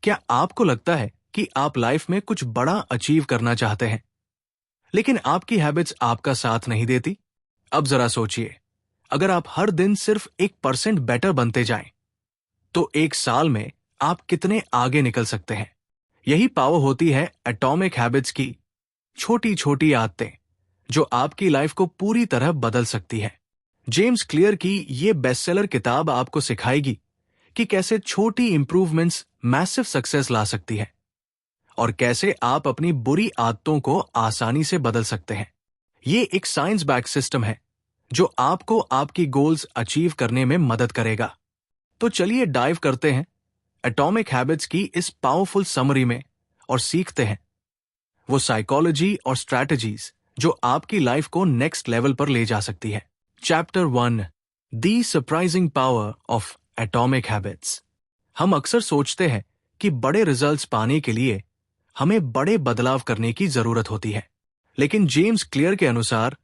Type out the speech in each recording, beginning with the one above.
क्या आपको लगता है कि आप लाइफ में कुछ बड़ा अचीव करना चाहते हैं, लेकिन आपकी हैबिट्स आपका साथ नहीं देती? अब जरा सोचिए, अगर आप हर दिन सिर्फ 1% बेटर बनते जाएं, तो एक साल में आप कितने आगे निकल सकते हैं। यही पावर होती है एटॉमिक हैबिट्स की, छोटी छोटी आदतें जो आपकी लाइफ को पूरी तरह बदल सकती है। जेम्स क्लियर की ये बेस्टसेलर किताब आपको सिखाएगी कि कैसे छोटी इंप्रूवमेंट्स मैसिव सक्सेस ला सकती है और कैसे आप अपनी बुरी आदतों को आसानी से बदल सकते हैं। ये एक साइंस बैक सिस्टम है जो आपको आपकी गोल्स अचीव करने में मदद करेगा। तो चलिए डाइव करते हैं एटॉमिक हैबिट्स की इस पावरफुल समरी में और सीखते हैं वो साइकोलॉजी और स्ट्रैटेजीज जो आपकी लाइफ को नेक्स्ट लेवल पर ले जा सकती है। Chapter 1, the surprising power of atomic habits. हम अक्सर सोचते हैं कि बड़े रिजल्ट्स पाने के लिए हमें बड़े बदलाव करने की जरूरत होती है, लेकिन जेम्स क्लियर के अनुसार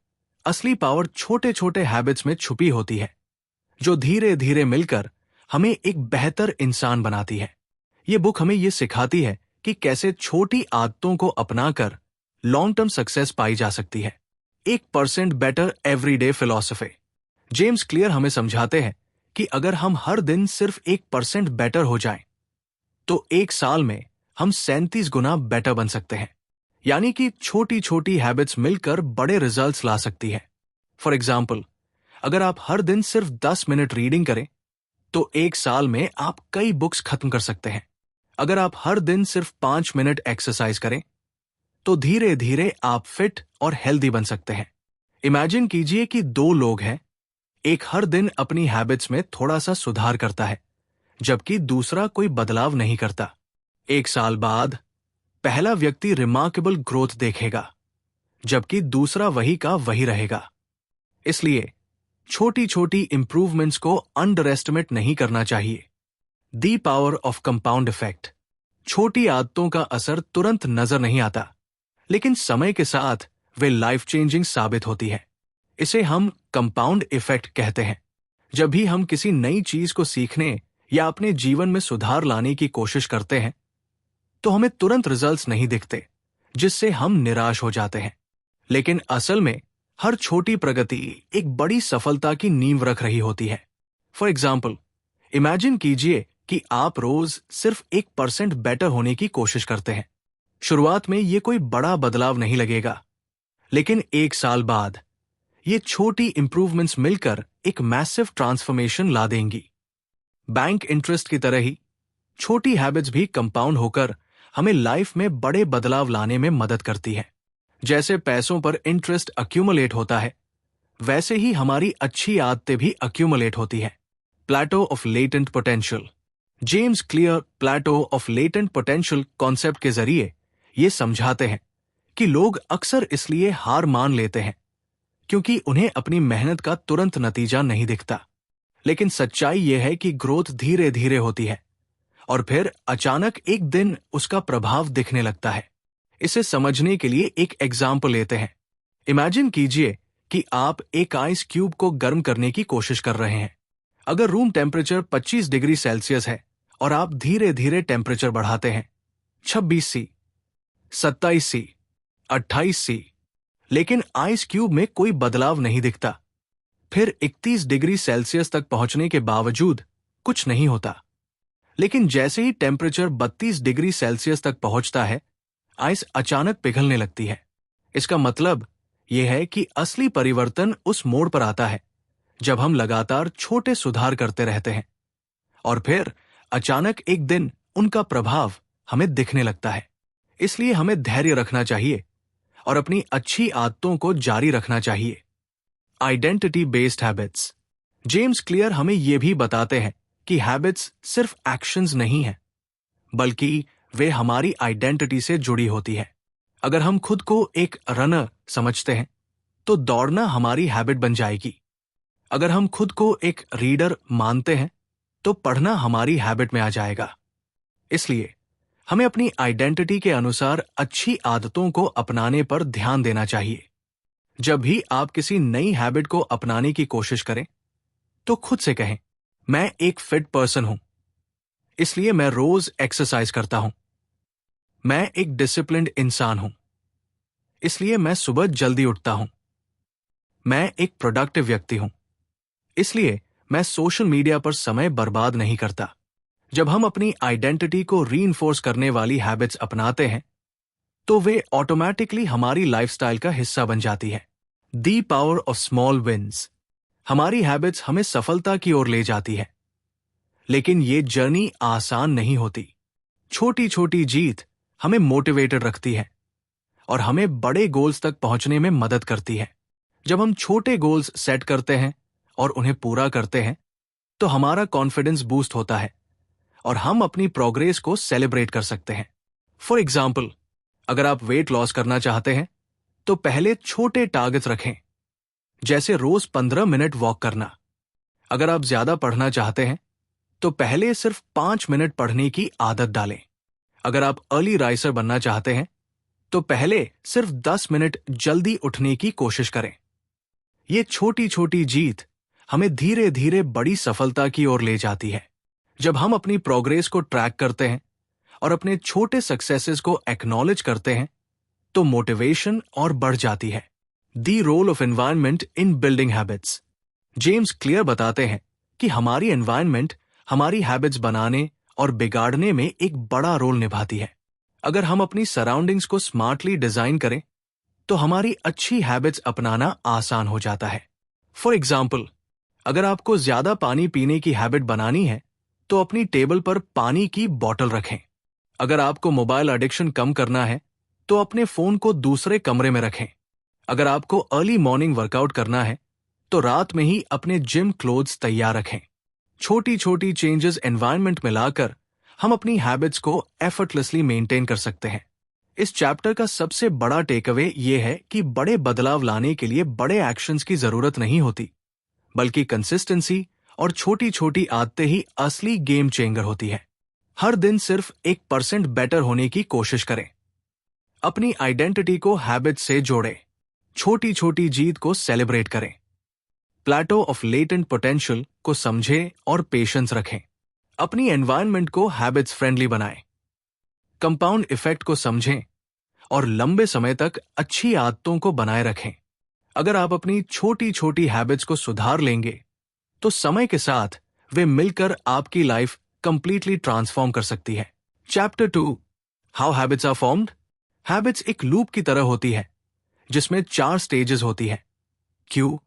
असली पावर छोटे छोटे हैबिट्स में छुपी होती है, जो धीरे धीरे मिलकर हमें एक बेहतर इंसान बनाती है। ये बुक हमें ये सिखाती है कि कैसे छोटी आदतों को अपनाकर लॉन्ग टर्म सक्सेस पाई जा सकती है। 1% better everyday philosophy. James clear हमें समझाते हैं कि अगर हम हर दिन सिर्फ 1% बेटर हो जाएं, तो एक साल में हम 37 गुना बेटर बन सकते हैं। यानी कि छोटी छोटी हैबिट्स मिलकर बड़े रिजल्ट्स ला सकती है। फॉर एग्जाम्पल, अगर आप हर दिन सिर्फ 10 मिनट रीडिंग करें, तो एक साल में आप कई बुक्स खत्म कर सकते हैं। अगर आप हर दिन सिर्फ 5 मिनट एक्सरसाइज करें, तो धीरे धीरे आप फिट और हेल्दी बन सकते हैं। इमेजिन कीजिए कि दो लोग हैं, एक हर दिन अपनी हैबिट्स में थोड़ा सा सुधार करता है, जबकि दूसरा कोई बदलाव नहीं करता। एक साल बाद पहला व्यक्ति रिमार्केबल ग्रोथ देखेगा, जबकि दूसरा वही का वही रहेगा। इसलिए छोटी छोटी इंप्रूवमेंट्स को अंडर एस्टिमेट नहीं करना चाहिए। The power of compound effect. छोटी आदतों का असर तुरंत नजर नहीं आता, लेकिन समय के साथ वे लाइफ चेंजिंग साबित होती है। इसे हम कंपाउंड इफेक्ट कहते हैं। जब भी हम किसी नई चीज को सीखने या अपने जीवन में सुधार लाने की कोशिश करते हैं, तो हमें तुरंत रिजल्ट्स नहीं दिखते, जिससे हम निराश हो जाते हैं। लेकिन असल में हर छोटी प्रगति एक बड़ी सफलता की नींव रख रही होती है। फॉर एग्जाम्पल, इमेजिन कीजिए कि आप रोज सिर्फ 1% बेटर होने की कोशिश करते हैं। शुरुआत में ये कोई बड़ा बदलाव नहीं लगेगा, लेकिन एक साल बाद ये छोटी इंप्रूवमेंट्स मिलकर एक मैसिव ट्रांसफॉर्मेशन ला देंगी। बैंक इंटरेस्ट की तरह ही छोटी हैबिट्स भी कंपाउंड होकर हमें लाइफ में बड़े बदलाव लाने में मदद करती है। जैसे पैसों पर इंटरेस्ट अक्यूमुलेट होता है, वैसे ही हमारी अच्छी आदतें भी अक्यूमुलेट होती है। Plateau of latent potential. James Clear plateau of latent potential concept के जरिए ये समझाते हैं कि लोग अक्सर इसलिए हार मान लेते हैं क्योंकि उन्हें अपनी मेहनत का तुरंत नतीजा नहीं दिखता। लेकिन सच्चाई यह है कि ग्रोथ धीरे धीरे होती है और फिर अचानक एक दिन उसका प्रभाव दिखने लगता है। इसे समझने के लिए एक एग्जाम्पल लेते हैं। इमेजिन कीजिए कि आप एक आइस क्यूब को गर्म करने की कोशिश कर रहे हैं। अगर रूम टेम्परेचर 25 डिग्री सेल्सियस है और आप धीरे धीरे टेम्परेचर बढ़ाते हैं 26 सी, 27 सी, 28 सी, लेकिन आइस क्यूब में कोई बदलाव नहीं दिखता। फिर 31 डिग्री सेल्सियस तक पहुंचने के बावजूद कुछ नहीं होता। लेकिन जैसे ही टेम्परेचर 32 डिग्री सेल्सियस तक पहुंचता है, आइस अचानक पिघलने लगती है। इसका मतलब यह है कि असली परिवर्तन उस मोड़ पर आता है जब हम लगातार छोटे सुधार करते रहते हैं और फिर अचानक एक दिन उनका प्रभाव हमें दिखने लगता है। इसलिए हमें धैर्य रखना चाहिए और अपनी अच्छी आदतों को जारी रखना चाहिए। Identity based habits. James clear हमें यह भी बताते हैं कि हैबिट्स सिर्फ एक्शंस नहीं हैं, बल्कि वे हमारी आइडेंटिटी से जुड़ी होती है। अगर हम खुद को एक रनर समझते हैं, तो दौड़ना हमारी हैबिट बन जाएगी। अगर हम खुद को एक रीडर मानते हैं, तो पढ़ना हमारी हैबिट में आ जाएगा। इसलिए हमें अपनी आइडेंटिटी के अनुसार अच्छी आदतों को अपनाने पर ध्यान देना चाहिए। जब भी आप किसी नई हैबिट को अपनाने की कोशिश करें, तो खुद से कहें, मैं एक फिट पर्सन हूं। इसलिए मैं रोज एक्सरसाइज करता हूं। मैं एक डिसिप्लिन्ड इंसान हूं, इसलिए मैं सुबह जल्दी उठता हूं। मैं एक प्रोडक्टिव व्यक्ति हूं, इसलिए मैं सोशल मीडिया पर समय बर्बाद नहीं करता। जब हम अपनी आइडेंटिटी को रीइंफोर्स करने वाली हैबिट्स अपनाते हैं, तो वे ऑटोमेटिकली हमारी लाइफस्टाइल का हिस्सा बन जाती है। The power of small wins. हमारी हैबिट्स हमें सफलता की ओर ले जाती है, लेकिन ये जर्नी आसान नहीं होती। छोटी छोटी जीत हमें मोटिवेटेड रखती है और हमें बड़े गोल्स तक पहुंचने में मदद करती है। जब हम छोटे गोल्स सेट करते हैं और उन्हें पूरा करते हैं, तो हमारा कॉन्फिडेंस बूस्ट होता है और हम अपनी प्रोग्रेस को सेलिब्रेट कर सकते हैं। फॉर एग्जाम्पल, अगर आप वेट लॉस करना चाहते हैं, तो पहले छोटे टारगेट्स रखें, जैसे रोज 15 मिनट वॉक करना। अगर आप ज्यादा पढ़ना चाहते हैं, तो पहले सिर्फ 5 मिनट पढ़ने की आदत डालें। अगर आप अर्ली राइजर बनना चाहते हैं, तो पहले सिर्फ 10 मिनट जल्दी उठने की कोशिश करें। ये छोटी छोटी जीत हमें धीरे धीरे बड़ी सफलता की ओर ले जाती है। जब हम अपनी प्रोग्रेस को ट्रैक करते हैं और अपने छोटे सक्सेसेस को एक्नॉलेज करते हैं, तो मोटिवेशन और बढ़ जाती है। The role of environment in building habits. James Clear बताते हैं कि हमारी एनवायरनमेंट हमारी हैबिट्स बनाने और बिगाड़ने में एक बड़ा रोल निभाती है। अगर हम अपनी सराउंडिंग्स को स्मार्टली डिजाइन करें, तो हमारी अच्छी हैबिट्स अपनाना आसान हो जाता है। फॉर एग्जाम्पल, अगर आपको ज्यादा पानी पीने की हैबिट बनानी है, तो अपनी टेबल पर पानी की बोतल रखें। अगर आपको मोबाइल एडिक्शन कम करना है, तो अपने फोन को दूसरे कमरे में रखें। अगर आपको अर्ली मॉर्निंग वर्कआउट करना है, तो रात में ही अपने जिम क्लोथ्स तैयार रखें। छोटी छोटी चेंजेस एनवायरनमेंट में लाकर हम अपनी हैबिट्स को एफर्टलेसली मेंटेन कर सकते हैं। इस चैप्टर का सबसे बड़ा टेकअवे ये है कि बड़े बदलाव लाने के लिए बड़े एक्शंस की जरूरत नहीं होती, बल्कि कंसिस्टेंसी और छोटी छोटी आदतें ही असली गेम चेंजर होती है। हर दिन सिर्फ 1% बेटर होने की कोशिश करें। अपनी आइडेंटिटी को हैबिट से जोड़ें। छोटी छोटी जीत को सेलिब्रेट करें। प्लेटो ऑफ लेटेंट पोटेंशियल को समझें और पेशेंस रखें। अपनी एनवायरनमेंट को हैबिट्स फ्रेंडली बनाएं। कंपाउंड इफेक्ट को समझें और लंबे समय तक अच्छी आदतों को बनाए रखें। अगर आप अपनी छोटी छोटी हैबिट्स को सुधार लेंगे, तो समय के साथ वे मिलकर आपकी लाइफ कंप्लीटली ट्रांसफॉर्म कर सकती है। Chapter 2, how habits are formed. Habits एक लूप की तरह होती है, जिसमें 4 स्टेजेस होती है: क्यू,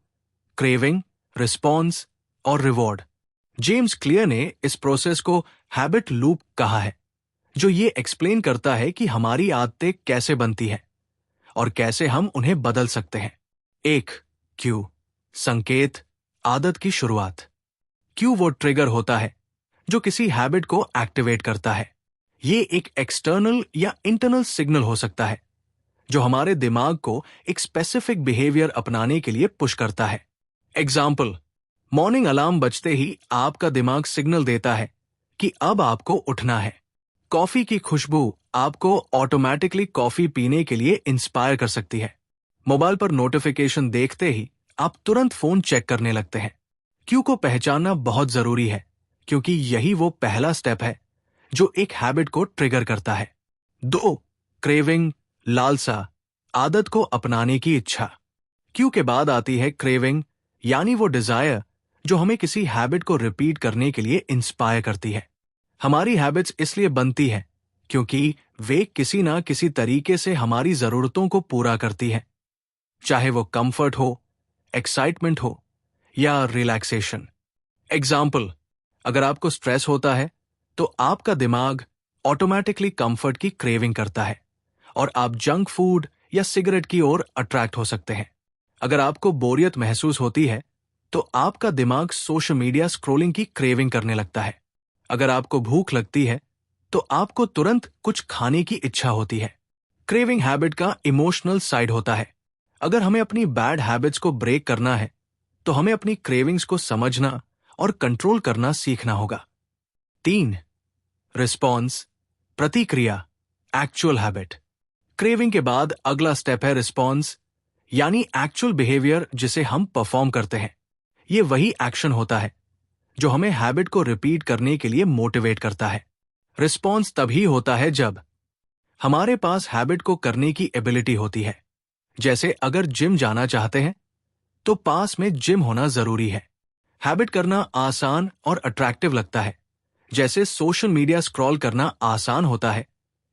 क्रेविंग, रिस्पॉन्स और रिवॉर्ड। जेम्स क्लियर ने इस प्रोसेस को हैबिट लूप कहा है, जो ये एक्सप्लेन करता है कि हमारी आदतें कैसे बनती हैं और कैसे हम उन्हें बदल सकते हैं। 1. क्यू, संकेत, आदत की शुरुआत। क्यू वो ट्रिगर होता है जो किसी हैबिट को एक्टिवेट करता है। ये एक एक्सटर्नल या इंटरनल सिग्नल हो सकता है, जो हमारे दिमाग को एक स्पेसिफिक बिहेवियर अपनाने के लिए पुश करता है। एग्जाम्पल, मॉर्निंग अलार्म बजते ही आपका दिमाग सिग्नल देता है कि अब आपको उठना है। कॉफी की खुशबू आपको ऑटोमेटिकली कॉफी पीने के लिए इंस्पायर कर सकती है। मोबाइल पर नोटिफिकेशन देखते ही आप तुरंत फोन चेक करने लगते हैं। क्यू को पहचानना बहुत जरूरी है, क्योंकि यही वो पहला स्टेप है जो एक हैबिट को ट्रिगर करता है। 2. क्रेविंग, लालसा, आदत को अपनाने की इच्छा। क्यू के बाद आती है क्रेविंग, यानी वो डिजायर जो हमें किसी हैबिट को रिपीट करने के लिए इंस्पायर करती है। हमारी हैबिट्स इसलिए बनती है क्योंकि वे किसी ना किसी तरीके से हमारी जरूरतों को पूरा करती है, चाहे वो कंफर्ट हो, एक्साइटमेंट हो या रिलैक्सेशन। एग्जाम्पल, अगर आपको स्ट्रेस होता है, तो आपका दिमाग ऑटोमेटिकली कंफर्ट की क्रेविंग करता है और आप जंक फूड या सिगरेट की ओर अट्रैक्ट हो सकते हैं। अगर आपको बोरियत महसूस होती है, तो आपका दिमाग सोशल मीडिया स्क्रॉलिंग की क्रेविंग करने लगता है। अगर आपको भूख लगती है, तो आपको तुरंत कुछ खाने की इच्छा होती है। क्रेविंग हैबिट का इमोशनल साइड होता है। अगर हमें अपनी बैड हैबिट्स को ब्रेक करना है, तो हमें अपनी क्रेविंग्स को समझना और कंट्रोल करना सीखना होगा। 3. रिस्पॉन्स, प्रतिक्रिया, एक्चुअल हैबिट। क्रेविंग के बाद अगला स्टेप है रिस्पॉन्स, यानी एक्चुअल बिहेवियर जिसे हम परफॉर्म करते हैं। ये वही एक्शन होता है जो हमें हैबिट को रिपीट करने के लिए मोटिवेट करता है। रिस्पॉन्स तभी होता है जब हमारे पास हैबिट को करने की एबिलिटी होती है। जैसे अगर जिम जाना चाहते हैं तो पास में जिम होना जरूरी है। हैबिट करना आसान और अट्रैक्टिव लगता है, जैसे सोशल मीडिया स्क्रॉल करना आसान होता है,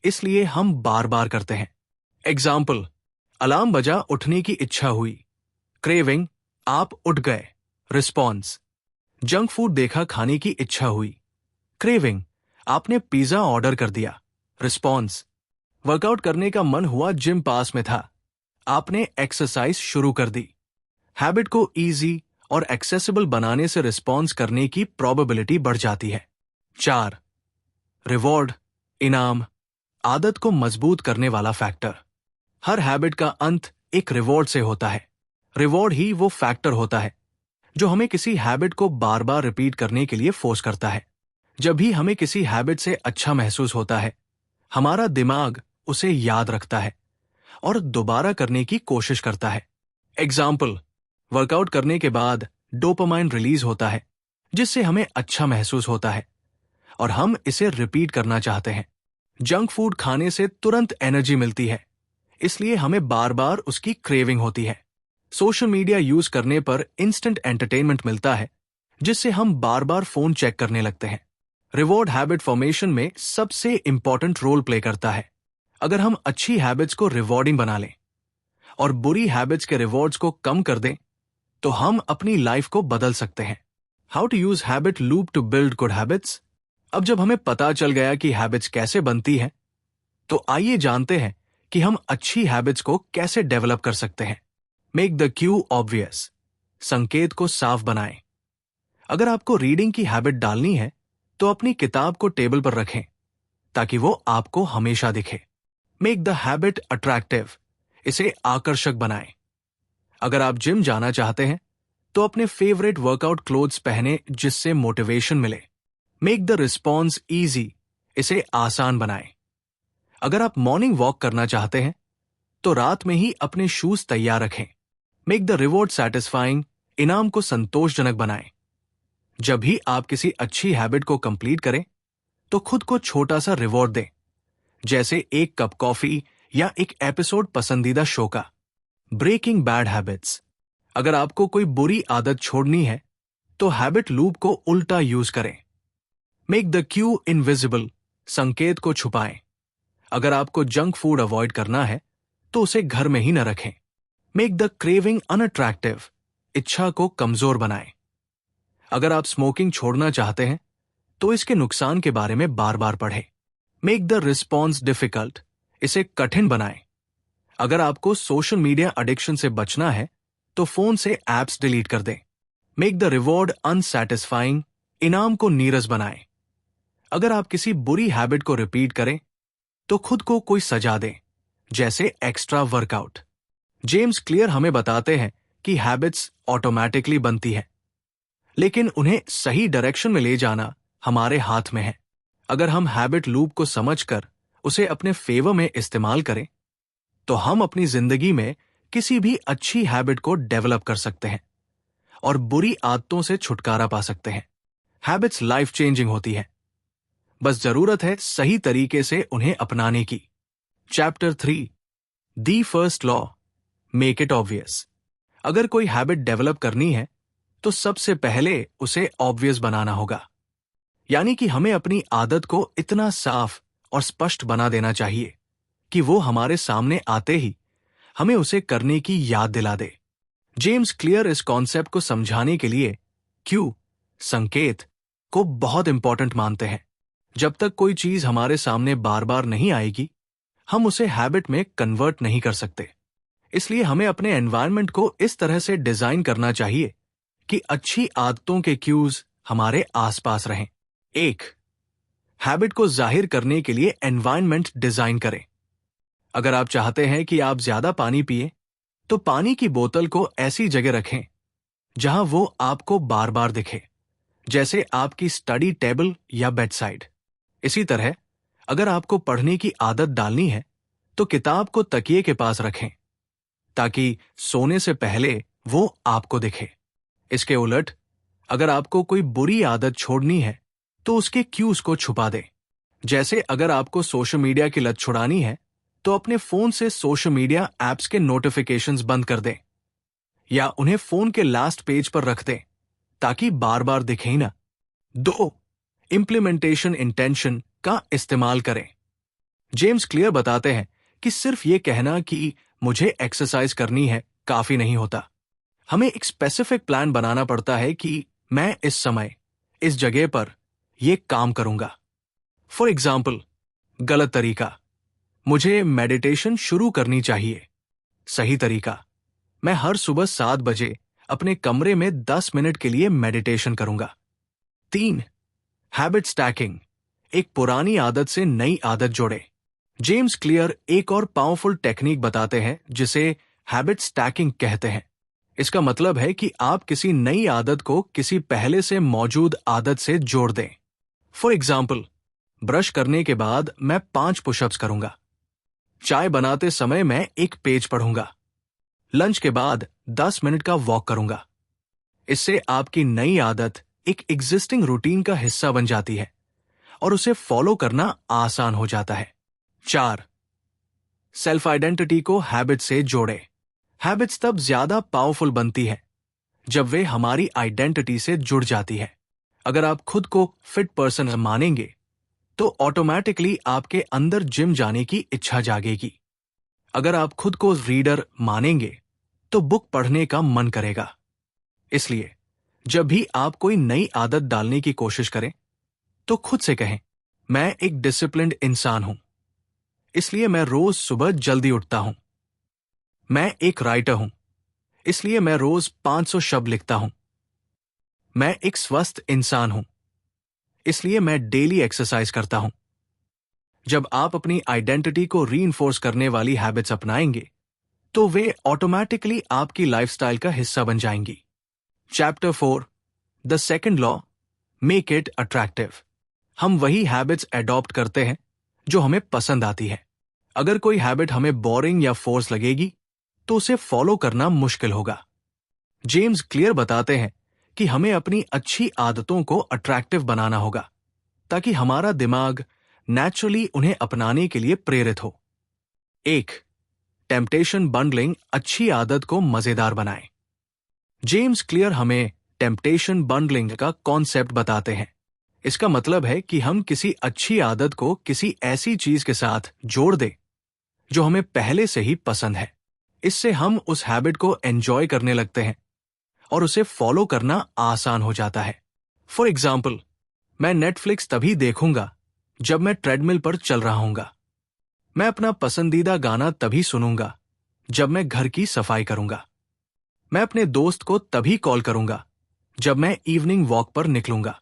इसलिए हम बार बार करते हैं। एग्जाम्पल, अलार्म बजा, उठने की इच्छा हुई। क्रेविंग, आप उठ गए। रिस्पॉन्स, जंक फूड देखा, खाने की इच्छा हुई। क्रेविंग, आपने पिज्जा ऑर्डर कर दिया। रिस्पॉन्स, वर्कआउट करने का मन हुआ, जिम पास में था, आपने एक्सरसाइज शुरू कर दी। हैबिट को इजी और एक्सेसिबल बनाने से रिस्पॉन्स करने की प्रोबेबिलिटी बढ़ जाती है। 4. रिवॉर्ड, इनाम, आदत को मजबूत करने वाला फैक्टर। हर हैबिट का अंत एक रिवॉर्ड से होता है। रिवॉर्ड ही वो फैक्टर होता है जो हमें किसी हैबिट को बार बार रिपीट करने के लिए फोर्स करता है। जब भी हमें किसी हैबिट से अच्छा महसूस होता है, हमारा दिमाग उसे याद रखता है और दोबारा करने की कोशिश करता है। एग्जाम्पल, वर्कआउट करने के बाद डोपामाइन रिलीज होता है, जिससे हमें अच्छा महसूस होता है और हम इसे रिपीट करना चाहते हैं। जंक फूड खाने से तुरंत एनर्जी मिलती है, इसलिए हमें बार बार उसकी क्रेविंग होती है। सोशल मीडिया यूज करने पर इंस्टेंट एंटरटेनमेंट मिलता है, जिससे हम बार बार फोन चेक करने लगते हैं। रिवॉर्ड हैबिट फॉर्मेशन में सबसे इंपॉर्टेंट रोल प्ले करता है। अगर हम अच्छी हैबिट्स को रिवॉर्डिंग बना लें और बुरी हैबिट्स के रिवॉर्ड्स को कम कर दें, तो हम अपनी लाइफ को बदल सकते हैं। How to use habit loop to build good habits. अब जब हमें पता चल गया कि हैबिट्स कैसे बनती हैं, तो आइए जानते हैं कि हम अच्छी हैबिट्स को कैसे डेवलप कर सकते हैं। मेक द क्यू ऑब्वियस, संकेत को साफ बनाएं। अगर आपको रीडिंग की हैबिट डालनी है, तो अपनी किताब को टेबल पर रखें ताकि वो आपको हमेशा दिखे। मेक द हैबिट अट्रैक्टिव, इसे आकर्षक बनाएं। अगर आप जिम जाना चाहते हैं, तो अपने फेवरेट वर्कआउट क्लोथ्स पहने जिससे मोटिवेशन मिले। मेक द रिस्पॉन्स इजी, इसे आसान बनाएं। अगर आप मॉर्निंग वॉक करना चाहते हैं, तो रात में ही अपने शूज तैयार रखें। मेक द रिवॉर्ड सैटिस्फाइंग, इनाम को संतोषजनक बनाएं। जब भी आप किसी अच्छी हैबिट को कंप्लीट करें, तो खुद को छोटा सा रिवॉर्ड दें, जैसे एक कप कॉफी या एक एपिसोड पसंदीदा शो का। ब्रेकिंग बैड हैबिट्स, अगर आपको कोई बुरी आदत छोड़नी है, तो हैबिट लूप को उल्टा यूज करें। मेक द क्यू इनविजिबल, संकेत को छुपाएं। अगर आपको जंक फूड अवॉइड करना है, तो उसे घर में ही न रखें। मेक द क्रेविंग अनअट्रैक्टिव, इच्छा को कमजोर बनाएं। अगर आप स्मोकिंग छोड़ना चाहते हैं, तो इसके नुकसान के बारे में बार बार पढ़ें। मेक द रिस्पॉन्स डिफिकल्ट, इसे कठिन बनाएं। अगर आपको सोशल मीडिया एडिक्शन से बचना है, तो फोन से एप्स डिलीट कर दें। मेक द रिवॉर्ड अनसैटिस्फाइंग, इनाम को नीरस बनाएं। अगर आप किसी बुरी हैबिट को रिपीट करें, तो खुद को कोई सजा दें, जैसे एक्स्ट्रा वर्कआउट। जेम्स क्लियर हमें बताते हैं कि हैबिट्स ऑटोमेटिकली बनती है, लेकिन उन्हें सही डायरेक्शन में ले जाना हमारे हाथ में है। अगर हम हैबिट लूप को समझकर उसे अपने फेवर में इस्तेमाल करें, तो हम अपनी जिंदगी में किसी भी अच्छी हैबिट को डेवलप कर सकते हैं और बुरी आदतों से छुटकारा पा सकते हैं। हैबिट्स लाइफ चेंजिंग होती है, बस जरूरत है सही तरीके से उन्हें अपनाने की। Chapter 3, the first law, make it obvious. अगर कोई हैबिट डेवलप करनी है, तो सबसे पहले उसे ऑब्वियस बनाना होगा, यानी कि हमें अपनी आदत को इतना साफ और स्पष्ट बना देना चाहिए कि वो हमारे सामने आते ही हमें उसे करने की याद दिला दे। जेम्स क्लियर इस कॉन्सेप्ट को समझाने के लिए क्यू, संकेत, को बहुत इंपॉर्टेंट मानते हैं। जब तक कोई चीज हमारे सामने बार बार नहीं आएगी, हम उसे हैबिट में कन्वर्ट नहीं कर सकते। इसलिए हमें अपने एनवायरनमेंट को इस तरह से डिजाइन करना चाहिए कि अच्छी आदतों के क्यूज हमारे आसपास रहें। 1. हैबिट को जाहिर करने के लिए एनवायरनमेंट डिजाइन करें। अगर आप चाहते हैं कि आप ज्यादा पानी पिए, तो पानी की बोतल को ऐसी जगह रखें जहां वो आपको बार बार दिखे, जैसे आपकी स्टडी टेबल या बेड साइड। इसी तरह अगर आपको पढ़ने की आदत डालनी है, तो किताब को तकिए के पास रखें ताकि सोने से पहले वो आपको दिखे। इसके उलट, अगर आपको कोई बुरी आदत छोड़नी है तो उसके क्यूज को छुपा दें। जैसे अगर आपको सोशल मीडिया की लत छुड़ानी है तो अपने फोन से सोशल मीडिया एप्स के नोटिफिकेशंस बंद कर दें या उन्हें फोन के लास्ट पेज पर रख दें ताकि बार बार दिखे ही ना। 2. इम्प्लीमेंटेशन इंटेंशन का इस्तेमाल करें। जेम्स क्लियर बताते हैं कि सिर्फ ये कहना कि मुझे एक्सरसाइज करनी है काफी नहीं होता। हमें एक स्पेसिफिक प्लान बनाना पड़ता है कि मैं इस समय इस जगह पर यह काम करूंगा। फॉर एग्जाम्पल, गलत तरीका, मुझे मेडिटेशन शुरू करनी चाहिए। सही तरीका, मैं हर सुबह 7 बजे अपने कमरे में 10 मिनट के लिए मेडिटेशन करूंगा। 3. हैबिट स्टैकिंग, एक पुरानी आदत से नई आदत जोड़े। जेम्स क्लियर एक और पावरफुल टेक्निक बताते हैं जिसे हैबिट स्टैकिंग कहते हैं। इसका मतलब है कि आप किसी नई आदत को किसी पहले से मौजूद आदत से जोड़ दें। फॉर एग्जाम्पल, ब्रश करने के बाद मैं 5 पुशअप्स करूंगा। चाय बनाते समय मैं 1 पेज पढ़ूंगा। लंच के बाद 10 मिनट का वॉक करूंगा। इससे आपकी नई आदत एक एग्जिस्टिंग रूटीन का हिस्सा बन जाती है और उसे फॉलो करना आसान हो जाता है। 4. सेल्फ आइडेंटिटी को हैबिट से जोड़े। हैबिट्स तब ज्यादा पावरफुल बनती है जब वे हमारी आइडेंटिटी से जुड़ जाती है। अगर आप खुद को फिट पर्सन मानेंगे तो ऑटोमेटिकली आपके अंदर जिम जाने की इच्छा जागेगी। अगर आप खुद को रीडर मानेंगे तो बुक पढ़ने का मन करेगा। इसलिए जब भी आप कोई नई आदत डालने की कोशिश करें तो खुद से कहें, मैं एक डिसिप्लिन्ड इंसान हूं, इसलिए मैं रोज सुबह जल्दी उठता हूं। मैं एक राइटर हूं, इसलिए मैं रोज 500 शब्द लिखता हूं। मैं एक स्वस्थ इंसान हूं, इसलिए मैं डेली एक्सरसाइज करता हूं। जब आप अपनी आइडेंटिटी को रीइंफोर्स करने वाली हैबिट्स अपनाएंगे तो वे ऑटोमेटिकली आपकी लाइफस्टाइल का हिस्सा बन जाएंगी। Chapter 4, the second law, make it attractive. हम वही हैबिट्स एडॉप्ट करते हैं जो हमें पसंद आती है। अगर कोई हैबिट हमें बोरिंग या फोर्स लगेगी तो उसे फॉलो करना मुश्किल होगा। जेम्स क्लियर बताते हैं कि हमें अपनी अच्छी आदतों को अट्रैक्टिव बनाना होगा ताकि हमारा दिमाग नेचुरली उन्हें अपनाने के लिए प्रेरित हो। 1. टेम्पटेशन बंडलिंग अच्छी आदत को मजेदार बनाए। जेम्स क्लियर हमें टेम्पटेशन बंडलिंग का कॉन्सेप्ट बताते हैं। इसका मतलब है कि हम किसी अच्छी आदत को किसी ऐसी चीज के साथ जोड़ दें जो हमें पहले से ही पसंद है। इससे हम उस हैबिट को एंजॉय करने लगते हैं और उसे फॉलो करना आसान हो जाता है। फॉर एग्जाम्पल, मैं नेटफ्लिक्स तभी देखूंगा जब मैं ट्रेडमिल पर चल रहा हूंगा। मैं अपना पसंदीदा गाना तभी सुनूंगा जब मैं घर की सफाई करूंगा। मैं अपने दोस्त को तभी कॉल करूंगा जब मैं इवनिंग वॉक पर निकलूंगा।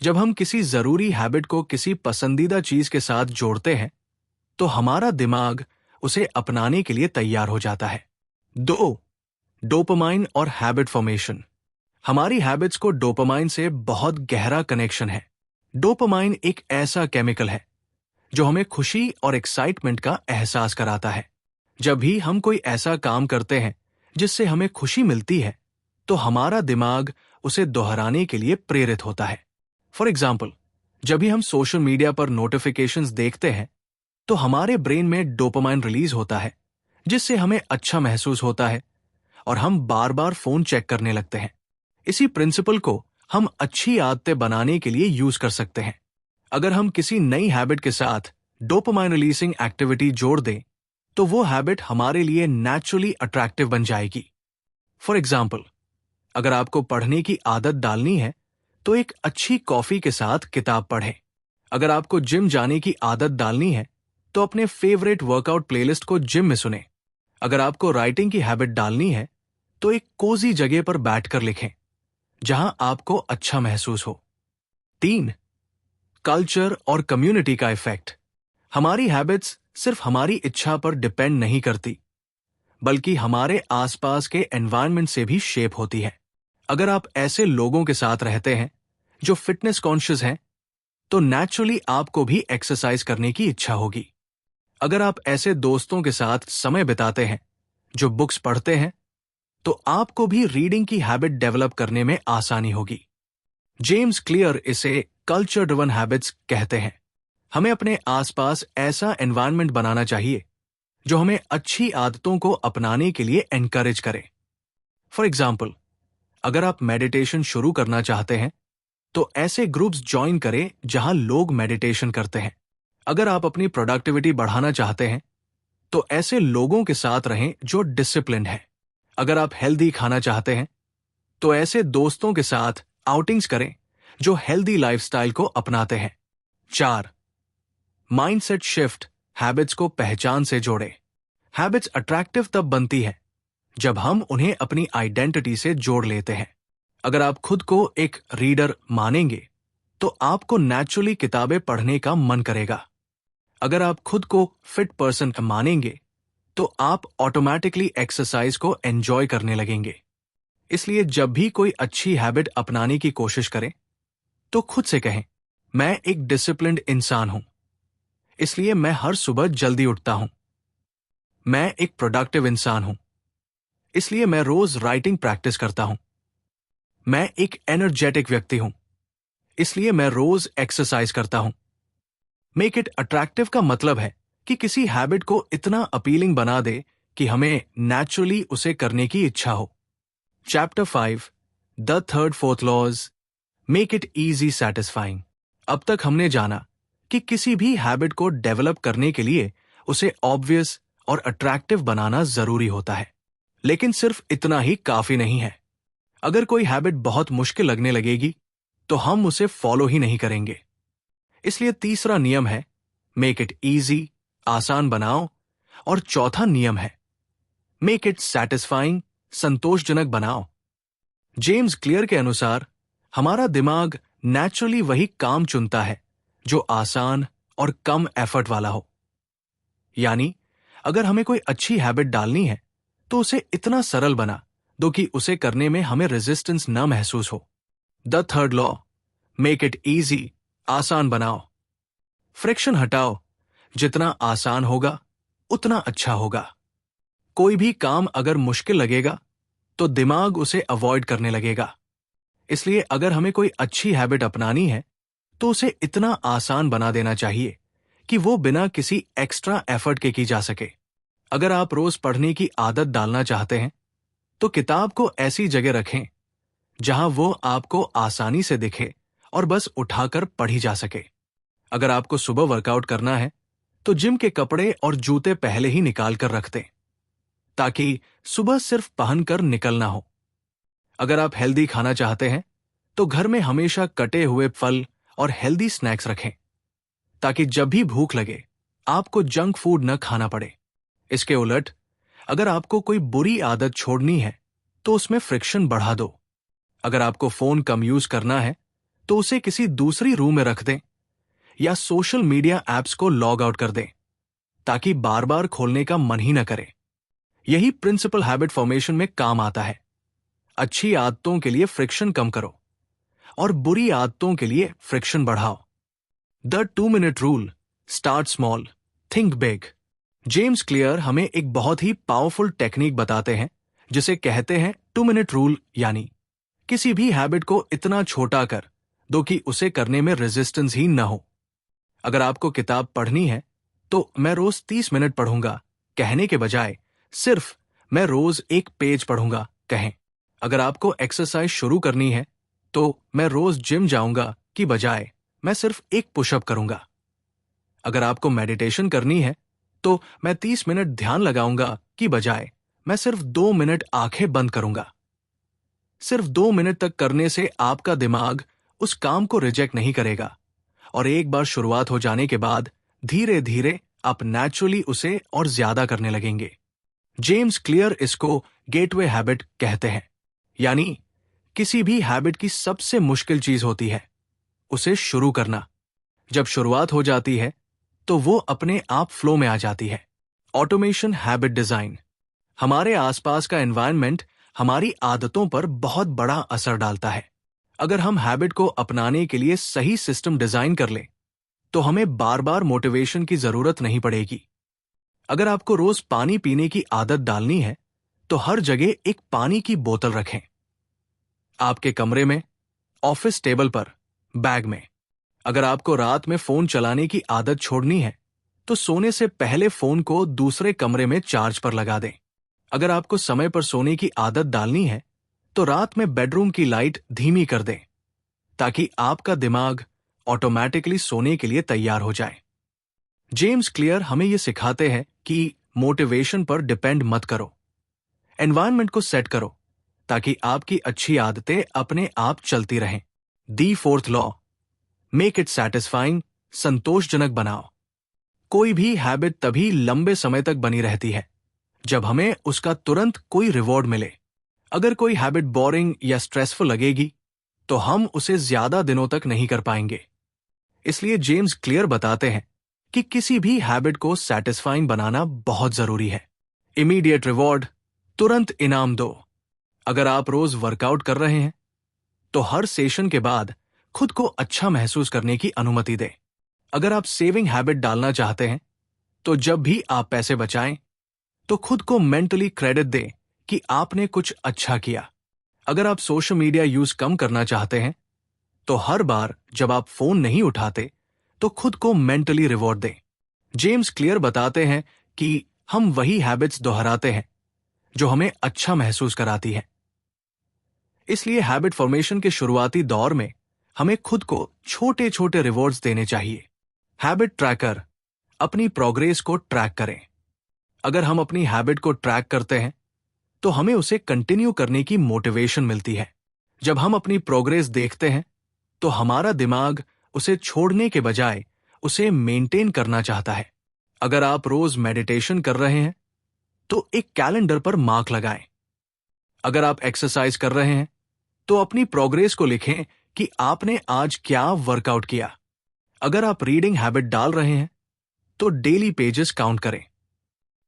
जब हम किसी जरूरी हैबिट को किसी पसंदीदा चीज के साथ जोड़ते हैं तो हमारा दिमाग उसे अपनाने के लिए तैयार हो जाता है। 2. डोपामाइन और हैबिट फॉर्मेशन। हमारी हैबिट्स को डोपामाइन से बहुत गहरा कनेक्शन है। डोपामाइन एक ऐसा केमिकल है जो हमें खुशी और एक्साइटमेंट का एहसास कराता है। जब भी हम कोई ऐसा काम करते हैं जिससे हमें खुशी मिलती है तो हमारा दिमाग उसे दोहराने के लिए प्रेरित होता है। फॉर एग्जाम्पल, जब भी हम सोशल मीडिया पर नोटिफिकेशंस देखते हैं तो हमारे ब्रेन में डोपामाइन रिलीज होता है जिससे हमें अच्छा महसूस होता है और हम बार बार फोन चेक करने लगते हैं। इसी प्रिंसिपल को हम अच्छी आदतें बनाने के लिए यूज कर सकते हैं। अगर हम किसी नई हैबिट के साथ डोपामाइन रिलीजिंग एक्टिविटी जोड़ दें तो वो हैबिट हमारे लिए नेचुरली अट्रैक्टिव बन जाएगी। फॉर एग्जाम्पल, अगर आपको पढ़ने की आदत डालनी है तो एक अच्छी कॉफी के साथ किताब पढ़ें। अगर आपको जिम जाने की आदत डालनी है तो अपने फेवरेट वर्कआउट प्लेलिस्ट को जिम में सुनें। अगर आपको राइटिंग की हैबिट डालनी है तो एक कोजी जगह पर बैठकर लिखें जहां आपको अच्छा महसूस हो। 3. कल्चर और कम्युनिटी का इफेक्ट। हमारी हैबिट्स सिर्फ हमारी इच्छा पर डिपेंड नहीं करती बल्कि हमारे आसपास के एनवायरनमेंट से भी शेप होती है। अगर आप ऐसे लोगों के साथ रहते हैं जो फिटनेस कॉन्शियस हैं तो नेचुरली आपको भी एक्सरसाइज करने की इच्छा होगी। अगर आप ऐसे दोस्तों के साथ समय बिताते हैं जो बुक्स पढ़ते हैं तो आपको भी रीडिंग की हैबिट डेवलप करने में आसानी होगी। जेम्स क्लियर इसे कल्चर ड्रिवन हैबिट्स कहते हैं। हमें अपने आसपास ऐसा एनवायरनमेंट बनाना चाहिए जो हमें अच्छी आदतों को अपनाने के लिए एनकरेज करे। फॉर एग्जाम्पल, अगर आप मेडिटेशन शुरू करना चाहते हैं तो ऐसे ग्रुप्स ज्वाइन करें जहां लोग मेडिटेशन करते हैं। अगर आप अपनी प्रोडक्टिविटी बढ़ाना चाहते हैं तो ऐसे लोगों के साथ रहें जो डिसिप्लिन्ड हैं। अगर आप हेल्दी खाना चाहते हैं तो ऐसे दोस्तों के साथ आउटिंग्स करें जो हेल्दी लाइफस्टाइल को अपनाते हैं। 4. माइंडसेट शिफ्ट हैबिट्स को पहचान से जोड़े। हैबिट्स अट्रैक्टिव तब बनती है जब हम उन्हें अपनी आइडेंटिटी से जोड़ लेते हैं। अगर आप खुद को एक रीडर मानेंगे तो आपको नेचुरली किताबें पढ़ने का मन करेगा। अगर आप खुद को फिट पर्सन मानेंगे तो आप ऑटोमेटिकली एक्सरसाइज को एंजॉय करने लगेंगे। इसलिए जब भी कोई अच्छी हैबिट अपनाने की कोशिश करें तो खुद से कहें, मैं एक डिसिप्लिन्ड इंसान हूं, इसलिए मैं हर सुबह जल्दी उठता हूं। मैं एक प्रोडक्टिव इंसान हूं, इसलिए मैं रोज राइटिंग प्रैक्टिस करता हूं। मैं एक एनर्जेटिक व्यक्ति हूं, इसलिए मैं रोज एक्सरसाइज करता हूं। मेक इट अट्रैक्टिव का मतलब है कि किसी हैबिट को इतना अपीलिंग बना दे कि हमें नेचुरली उसे करने की इच्छा हो। Chapter 5 the third fourth laws make it easy satisfying. अब तक हमने जाना कि किसी भी हैबिट को डेवलप करने के लिए उसे ऑब्वियस और अट्रैक्टिव बनाना जरूरी होता है, लेकिन सिर्फ इतना ही काफी नहीं है। अगर कोई हैबिट बहुत मुश्किल लगने लगेगी तो हम उसे फॉलो ही नहीं करेंगे। इसलिए तीसरा नियम है मेक इट इजी, आसान बनाओ, और चौथा नियम है मेक इट सैटिस्फाइंग, संतोषजनक बनाओ। जेम्स क्लियर के अनुसार हमारा दिमाग नेचुरली वही काम चुनता है जो आसान और कम एफर्ट वाला हो। यानी अगर हमें कोई अच्छी हैबिट डालनी है तो उसे इतना सरल बना दो कि उसे करने में हमें रेजिस्टेंस न महसूस हो। The third law make it easy, आसान बनाओ। फ्रिक्शन हटाओ, जितना आसान होगा उतना अच्छा होगा। कोई भी काम अगर मुश्किल लगेगा तो दिमाग उसे अवॉइड करने लगेगा। इसलिए अगर हमें कोई अच्छी हैबिट अपनानी है तो उसे इतना आसान बना देना चाहिए कि वो बिना किसी एक्स्ट्रा एफर्ट के की जा सके। अगर आप रोज पढ़ने की आदत डालना चाहते हैं तो किताब को ऐसी जगह रखें जहां वो आपको आसानी से दिखे और बस उठाकर पढ़ी जा सके। अगर आपको सुबह वर्कआउट करना है तो जिम के कपड़े और जूते पहले ही निकाल कर रख दें ताकि सुबह सिर्फ पहनकर निकलना हो। अगर आप हेल्दी खाना चाहते हैं तो घर में हमेशा कटे हुए फल और हेल्दी स्नैक्स रखें ताकि जब भी भूख लगे आपको जंक फूड न खाना पड़े। इसके उलट अगर आपको कोई बुरी आदत छोड़नी है तो उसमें फ्रिक्शन बढ़ा दो। अगर आपको फोन कम यूज करना है तो उसे किसी दूसरी रूम में रख दें या सोशल मीडिया ऐप्स को लॉग आउट कर दें ताकि बार बार खोलने का मन ही न करे। यही प्रिंसिपल हैबिट फॉर्मेशन में काम आता है। अच्छी आदतों के लिए फ्रिक्शन कम करो और बुरी आदतों के लिए फ्रिक्शन बढ़ाओ। The 2-minute rule, start small, think big. James clear हमें एक बहुत ही पावरफुल टेक्निक बताते हैं जिसे कहते हैं 2-minute रूल, यानी किसी भी हैबिट को इतना छोटा कर दो कि उसे करने में रेजिस्टेंस ही न हो। अगर आपको किताब पढ़नी है तो मैं रोज 30 मिनट पढ़ूंगा कहने के बजाय सिर्फ मैं रोज एक पेज पढ़ूंगा कहें। अगर आपको एक्सरसाइज शुरू करनी है तो मैं रोज जिम जाऊंगा की बजाय मैं सिर्फ एक पुशअप करूंगा। अगर आपको मेडिटेशन करनी है तो मैं 30 मिनट ध्यान लगाऊंगा की बजाय मैं सिर्फ 2 मिनट आंखें बंद करूंगा। सिर्फ 2 मिनट तक करने से आपका दिमाग उस काम को रिजेक्ट नहीं करेगा और एक बार शुरुआत हो जाने के बाद धीरे धीरे आप नेचुरली उसे और ज्यादा करने लगेंगे। जेम्स क्लियर इसको गेटवे हैबिट कहते हैं, यानी किसी भी हैबिट की सबसे मुश्किल चीज होती है उसे शुरू करना। जब शुरुआत हो जाती है तो वो अपने आप फ्लो में आ जाती है। Automation habit design. हमारे आसपास का एनवायरनमेंट हमारी आदतों पर बहुत बड़ा असर डालता है। अगर हम हैबिट को अपनाने के लिए सही सिस्टम डिजाइन कर लें तो हमें बार बार मोटिवेशन की जरूरत नहीं पड़ेगी। अगर आपको रोज पानी पीने की आदत डालनी है तो हर जगह एक पानी की बोतल रखें। आपके कमरे में, ऑफिस टेबल पर, बैग में। अगर आपको रात में फोन चलाने की आदत छोड़नी है तो सोने से पहले फोन को दूसरे कमरे में चार्ज पर लगा दें। अगर आपको समय पर सोने की आदत डालनी है तो रात में बेडरूम की लाइट धीमी कर दें ताकि आपका दिमाग ऑटोमेटिकली सोने के लिए तैयार हो जाए। जेम्स क्लियर हमें यह सिखाते हैं कि मोटिवेशन पर डिपेंड मत करो, एनवायरनमेंट को सेट करो ताकि आपकी अच्छी आदतें अपने आप चलती रहें। The fourth law, make it satisfying, संतोषजनक बनाओ। कोई भी हैबिट तभी लंबे समय तक बनी रहती है जब हमें उसका तुरंत कोई रिवॉर्ड मिले। अगर कोई हैबिट बोरिंग या स्ट्रेसफुल लगेगी तो हम उसे ज्यादा दिनों तक नहीं कर पाएंगे। इसलिए जेम्स क्लियर बताते हैं कि किसी भी हैबिट को सैटिस्फाइंग बनाना बहुत जरूरी है। इमीडिएट रिवॉर्ड, तुरंत इनाम दो। अगर आप रोज वर्कआउट कर रहे हैं तो हर सेशन के बाद खुद को अच्छा महसूस करने की अनुमति दें। अगर आप सेविंग हैबिट डालना चाहते हैं तो जब भी आप पैसे बचाएं तो खुद को मेंटली क्रेडिट दें कि आपने कुछ अच्छा किया। अगर आप सोशल मीडिया यूज कम करना चाहते हैं तो हर बार जब आप फोन नहीं उठाते तो खुद को मेंटली रिवॉर्ड दें। जेम्स क्लियर बताते हैं कि हम वही हैबिट्स दोहराते हैं जो हमें अच्छा महसूस कराती है। इसलिए हैबिट फॉर्मेशन के शुरुआती दौर में हमें खुद को छोटे छोटे रिवॉर्ड्स देने चाहिए। हैबिट ट्रैकर, अपनी प्रोग्रेस को ट्रैक करें। अगर हम अपनी हैबिट को ट्रैक करते हैं तो हमें उसे कंटिन्यू करने की मोटिवेशन मिलती है। जब हम अपनी प्रोग्रेस देखते हैं तो हमारा दिमाग उसे छोड़ने के बजाय उसे मेंटेन करना चाहता है। अगर आप रोज मेडिटेशन कर रहे हैं तो एक कैलेंडर पर मार्क लगाएं। अगर आप एक्सरसाइज कर रहे हैं तो अपनी प्रोग्रेस को लिखें कि आपने आज क्या वर्कआउट किया। अगर आप रीडिंग हैबिट डाल रहे हैं तो डेली पेजेस काउंट करें।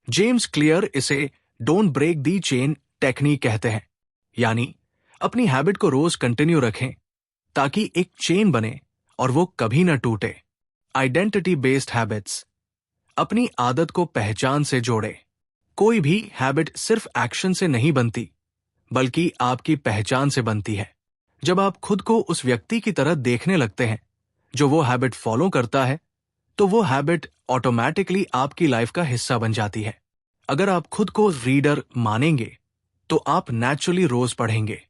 जेम्स क्लियर इसे don't break the chain technique कहते हैं, यानी अपनी हैबिट को रोज कंटिन्यू रखें ताकि एक चेन बने और वो कभी न टूटे। आइडेंटिटी बेस्ड हैबिट्स, अपनी आदत को पहचान से जोड़े। कोई भी हैबिट सिर्फ एक्शन से नहीं बनती बल्कि आपकी पहचान से बनती है। जब आप खुद को उस व्यक्ति की तरह देखने लगते हैं जो वो हैबिट फॉलो करता है तो वो हैबिट ऑटोमेटिकली आपकी लाइफ का हिस्सा बन जाती है। अगर आप खुद को रीडर मानेंगे तो आप नेचुरली रोज पढ़ेंगे।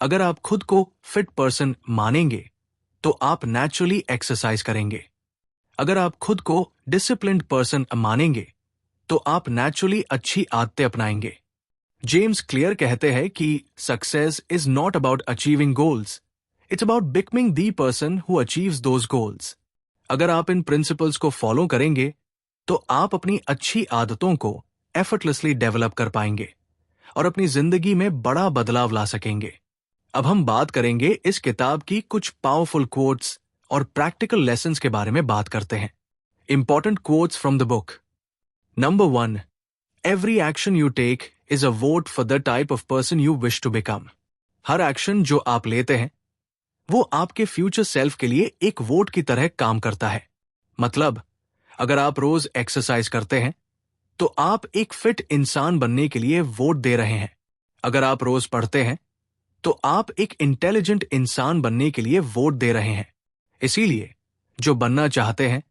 अगर आप खुद को फिट पर्सन मानेंगे तो आप नेचुरली एक्सरसाइज करेंगे। अगर आप खुद को डिसिप्लिन्ड पर्सन मानेंगे तो आप नेचुरली अच्छी आदतें अपनाएंगे। जेम्स क्लियर कहते हैं कि success is not about achieving goals, it's about becoming the person who achieves those goals. अगर आप इन प्रिंसिपल्स को फॉलो करेंगे तो आप अपनी अच्छी आदतों को एफर्टलेसली डेवलप कर पाएंगे और अपनी जिंदगी में बड़ा बदलाव ला सकेंगे। अब हम बात करेंगे इस किताब की कुछ पावरफुल कोट्स और प्रैक्टिकल लेसन्स के बारे में बात करते हैं। Important quotes from the book. Number 1, every action you take is a vote for the type of person you wish to become. हर एक्शन जो आप लेते हैं वो आपके फ्यूचर सेल्फ के लिए एक वोट की तरह काम करता है। मतलब, अगर आप रोज एक्सरसाइज करते हैं तो आप एक फिट इंसान बनने के लिए वोट दे रहे हैं। अगर आप रोज पढ़ते हैं तो आप एक इंटेलिजेंट इंसान बनने के लिए वोट दे रहे हैं। इसीलिए जो बनना चाहते हैं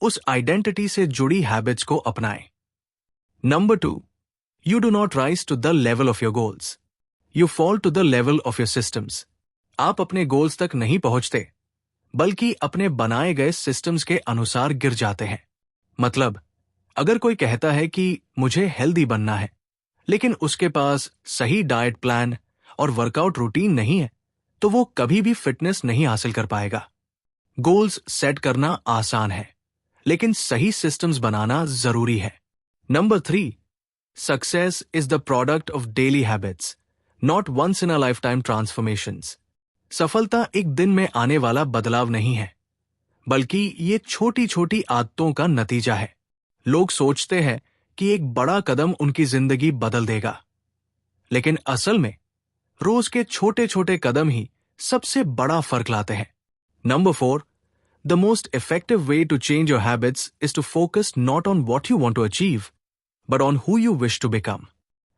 उस आइडेंटिटी से जुड़ी हैबिट्स को अपनाएं। Number 2, you do not rise to the level of your goals, you fall to the level of your systems. आप अपने गोल्स तक नहीं पहुंचते बल्कि अपने बनाए गए सिस्टम्स के अनुसार गिर जाते हैं। मतलब, अगर कोई कहता है कि मुझे हेल्दी बनना है लेकिन उसके पास सही डाइट प्लान और वर्कआउट रूटीन नहीं है तो वो कभी भी फिटनेस नहीं हासिल कर पाएगा। गोल्स सेट करना आसान है लेकिन सही सिस्टम्स बनाना जरूरी है। Number 3, success is the product of daily habits, not once in a lifetime transformations. सफलता एक दिन में आने वाला बदलाव नहीं है बल्कि ये छोटी छोटी आदतों का नतीजा है। लोग सोचते हैं कि एक बड़ा कदम उनकी जिंदगी बदल देगा, लेकिन असल में रोज के छोटे छोटे कदम ही सबसे बड़ा फर्क लाते हैं। Number 4, the most effective way to change your habits is to focus not on what you want to achieve but on who you wish to become.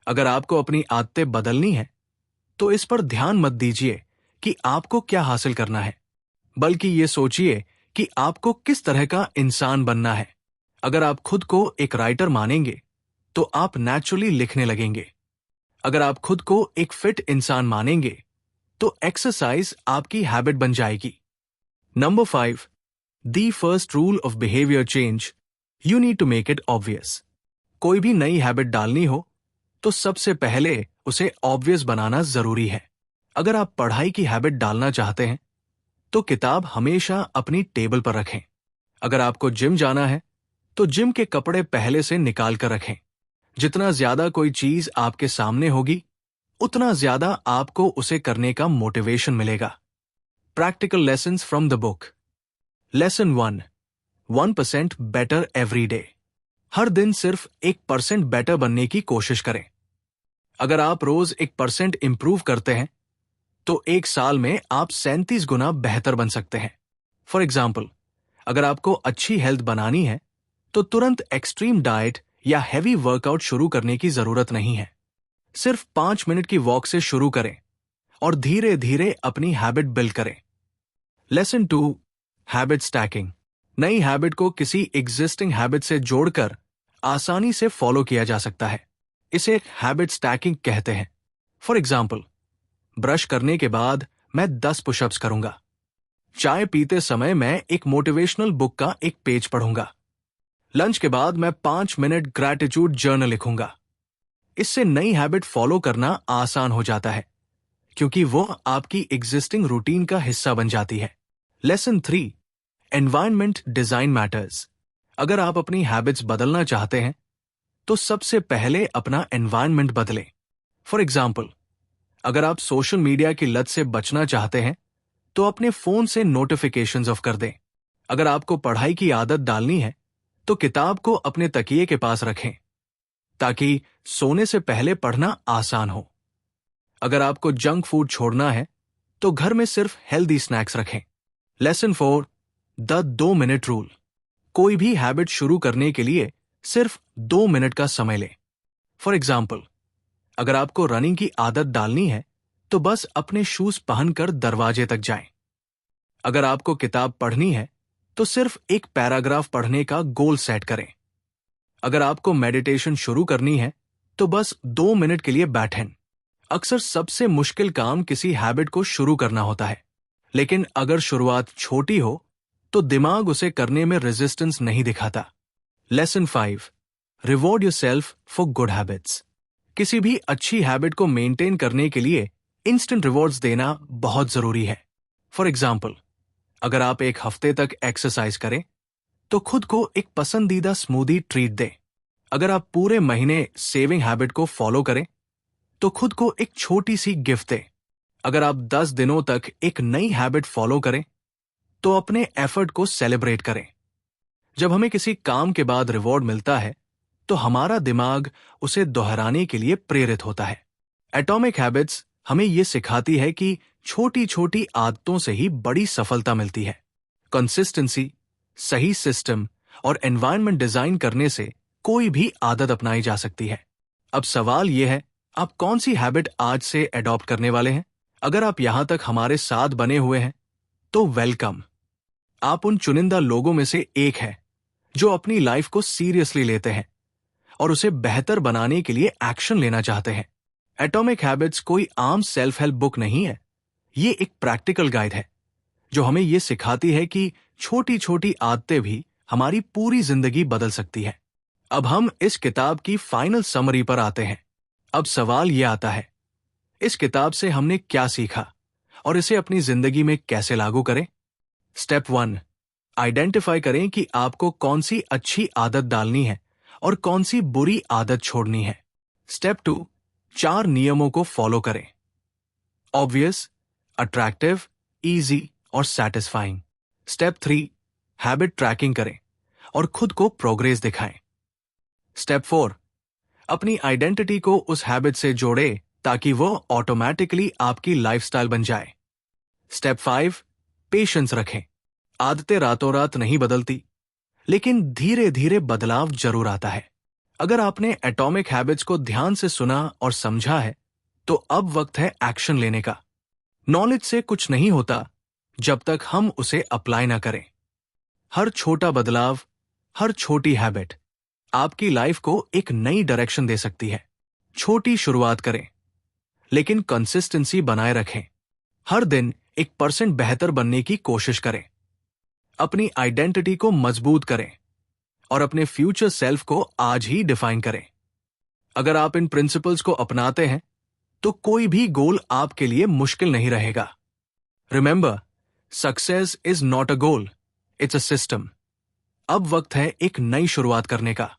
अगर आपको अपनी आदतें बदलनी है तो इस पर ध्यान मत दीजिए कि आपको क्या हासिल करना है, बल्कि ये सोचिए कि आपको किस तरह का इंसान बनना है। अगर आप खुद को एक राइटर मानेंगे तो आप नेचुरली लिखने लगेंगे। अगर आप खुद को एक फिट इंसान मानेंगे तो एक्सरसाइज आपकी हैबिट बन जाएगी। Number 5, the first rule of behaviour change, you need to make it obvious. कोई भी नई हैबिट डालनी हो तो सबसे पहले उसे ऑब्वियस बनाना जरूरी है। अगर आप पढ़ाई की हैबिट डालना चाहते हैं तो किताब हमेशा अपनी टेबल पर रखें। अगर आपको जिम जाना है तो जिम के कपड़े पहले से निकाल कर रखें। जितना ज्यादा कोई चीज आपके सामने होगी उतना ज्यादा आपको उसे करने का मोटिवेशन मिलेगा। Practical lessons from the book. Lesson 1, 1% better every day. हर दिन सिर्फ 1% बेटर बनने की कोशिश करें। अगर आप रोज 1% इंप्रूव करते हैं तो एक साल में आप 37 गुना बेहतर बन सकते हैं। फॉर एग्जाम्पल, अगर आपको अच्छी हेल्थ बनानी है तो तुरंत एक्सट्रीम डाइट या हैवी वर्कआउट शुरू करने की जरूरत नहीं है। सिर्फ 5 मिनट की वॉक से शुरू करें और धीरे धीरे अपनी हैबिट बिल्ड करें। Lesson 2, habit stacking. नई हैबिट को किसी एग्जिस्टिंग हैबिट से जोड़कर आसानी से फॉलो किया जा सकता है। इसे हैबिट स्टैकिंग कहते हैं। फॉर एग्जाम्पल, ब्रश करने के बाद मैं 10 पुशअप्स करूंगा। चाय पीते समय मैं एक मोटिवेशनल बुक का एक पेज पढ़ूंगा। लंच के बाद मैं 5 मिनट ग्रैटिट्यूड जर्नल लिखूंगा। इससे नई हैबिट फॉलो करना आसान हो जाता है क्योंकि वो आपकी एग्जिस्टिंग रूटीन का हिस्सा बन जाती है। Lesson 3, environment design matters. अगर आप अपनी हैबिट्स बदलना चाहते हैं तो सबसे पहले अपना एनवायरनमेंट बदलें। फॉर एग्जाम्पल, अगर आप सोशल मीडिया की लत से बचना चाहते हैं तो अपने फोन से नोटिफिकेशंस ऑफ कर दें। अगर आपको पढ़ाई की आदत डालनी है तो किताब को अपने तकिए के पास रखें ताकि सोने से पहले पढ़ना आसान हो। अगर आपको जंक फूड छोड़ना है तो घर में सिर्फ हेल्दी स्नैक्स रखें। Lesson 4, the 2 minute rule. कोई भी हैबिट शुरू करने के लिए सिर्फ 2 मिनट का समय लें। फॉर एग्जाम्पल, अगर आपको रनिंग की आदत डालनी है तो बस अपने शूज पहनकर दरवाजे तक जाएं। अगर आपको किताब पढ़नी है तो सिर्फ एक पैराग्राफ पढ़ने का गोल सेट करें। अगर आपको मेडिटेशन शुरू करनी है तो बस 2 मिनट के लिए बैठें। अक्सर सबसे मुश्किल काम किसी हैबिट को शुरू करना होता है, लेकिन अगर शुरुआत छोटी हो तो दिमाग उसे करने में रेजिस्टेंस नहीं दिखाता। Lesson 5, reward yourself for good habits. किसी भी अच्छी हैबिट को मेंटेन करने के लिए इंस्टेंट रिवॉर्ड्स देना बहुत जरूरी है। फॉर एग्जाम्पल, अगर आप एक हफ्ते तक एक्सरसाइज करें तो खुद को एक पसंदीदा स्मूदी ट्रीट दें। अगर आप पूरे महीने सेविंग हैबिट को फॉलो करें तो खुद को एक छोटी सी गिफ्ट दें। अगर आप 10 दिनों तक एक नई हैबिट फॉलो करें तो अपने एफर्ट को सेलिब्रेट करें। जब हमें किसी काम के बाद रिवॉर्ड मिलता है तो हमारा दिमाग उसे दोहराने के लिए प्रेरित होता है। एटॉमिक हैबिट्स हमें यह सिखाती है कि छोटी छोटी आदतों से ही बड़ी सफलता मिलती है। कंसिस्टेंसी, सही सिस्टम और एनवायरनमेंट डिजाइन करने से कोई भी आदत अपनाई जा सकती है। अब सवाल यह है, आप कौन सी हैबिट आज से एडॉप्ट करने वाले हैं? अगर आप यहां तक हमारे साथ बने हुए हैं तो वेलकम। आप उन चुनिंदा लोगों में से एक हैं जो अपनी लाइफ को सीरियसली लेते हैं और उसे बेहतर बनाने के लिए एक्शन लेना चाहते हैं। एटॉमिक हैबिट्स कोई आम सेल्फ हेल्प बुक नहीं है, ये एक प्रैक्टिकल गाइड है जो हमें यह सिखाती है कि छोटी छोटी आदतें भी हमारी पूरी जिंदगी बदल सकती है। अब हम इस किताब की फाइनल समरी पर आते हैं। अब सवाल यह आता है, इस किताब से हमने क्या सीखा और इसे अपनी जिंदगी में कैसे लागू करें? स्टेप 1, आइडेंटिफाई करें कि आपको कौन सी अच्छी आदत डालनी है और कौन सी बुरी आदत छोड़नी है। स्टेप 2, 4 नियमों को फॉलो करें। ऑब्वियस, अट्रैक्टिव, इजी और सैटिस्फाइंग। स्टेप 3, हैबिट ट्रैकिंग करें और खुद को प्रोग्रेस दिखाएं। स्टेप 4, अपनी आइडेंटिटी को उस हैबिट से जोड़े ताकि वो ऑटोमेटिकली आपकी लाइफस्टाइल बन जाए। स्टेप 5, पेशेंस रखें। आदतें रातों रात नहीं बदलती, लेकिन धीरे धीरे बदलाव जरूर आता है। अगर आपने एटॉमिक हैबिट्स को ध्यान से सुना और समझा है, तो अब वक्त है एक्शन लेने का। नॉलेज से कुछ नहीं होता जब तक हम उसे अप्लाई ना करें। हर छोटा बदलाव, हर छोटी हैबिट आपकी लाइफ को एक नई डायरेक्शन दे सकती है। छोटी शुरुआत करें, लेकिन कंसिस्टेंसी बनाए रखें। हर दिन 1% बेहतर बनने की कोशिश करें। अपनी आइडेंटिटी को मजबूत करें और अपने फ्यूचर सेल्फ को आज ही डिफाइन करें। अगर आप इन प्रिंसिपल्स को अपनाते हैं, तो कोई भी गोल आपके लिए मुश्किल नहीं रहेगा। Remember, success is not a goal, it's a system. अब वक्त है एक नई शुरुआत करने का।